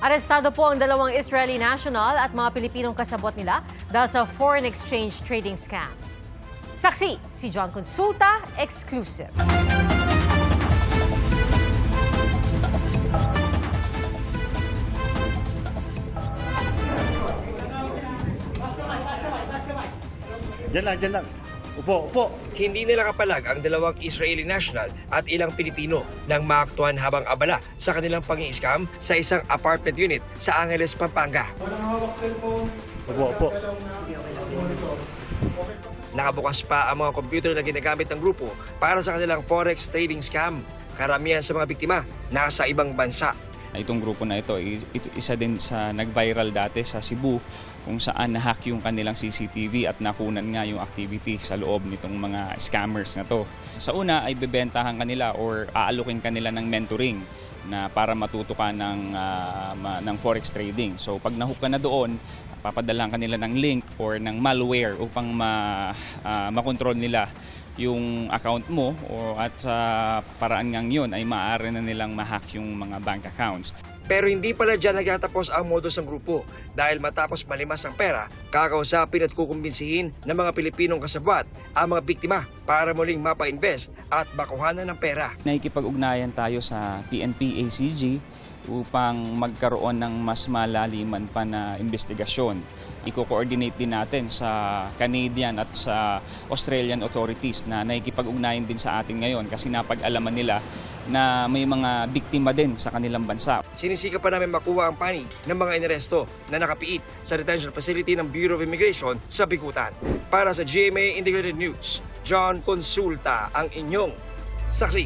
Arestado po ang dalawang Israeli national at mga Pilipinong kasabot nila dahil sa foreign exchange trading scam. Saksi, si John Consulta, exclusive. Diyan lang. Upo. Hindi nila kapalag ang dalawang Israeli national at ilang Pilipino nang maaktuhan habang abala sa kanilang pang-i-scam sa isang apartment unit sa Angeles, Pampanga. Upo. Nakabukas pa ang mga computer na ginagamit ng grupo para sa kanilang forex trading scam. Karamihan sa mga biktima nasa ibang bansa. Itong grupo na ito, isa din sa nag-viral dati sa Cebu kung saan nahack yung kanilang CCTV at nakunan nga yung activity sa loob nitong mga scammers na to. Sa una ay bebentahan kanila or aalukin kanila ng mentoring na para matuto ka ng forex trading. So pag nahook ka na doon, papadalan kanila ng link or ng malware upang makontrol nila yung account mo at sa paraan ngang yun ay maaari na nilang ma-hack yung mga bank accounts. Pero hindi pala dyan nagtatapos ang modus ng grupo dahil matapos malimas ang pera, kakausapin at kukumbinsihin ng mga Pilipinong kasabwat ang mga biktima para muling mapa-invest at makuhanan ng pera. Nakikipag-ugnayan tayo sa PNP-ACG upang magkaroon ng mas malaliman pa na investigasyon. Iko-coordinate din natin sa Canadian at sa Australian authorities na nakikipag-ugnayan din sa atin ngayon kasi napag-alaman nila na may mga biktima din sa kanilang bansa. Sinisika pa namin makuha ang panig ng mga inaresto na nakapiit sa detention facility ng Bureau of Immigration sa Bikutan. Para sa GMA Integrated News, John Consulta ang inyong saksi.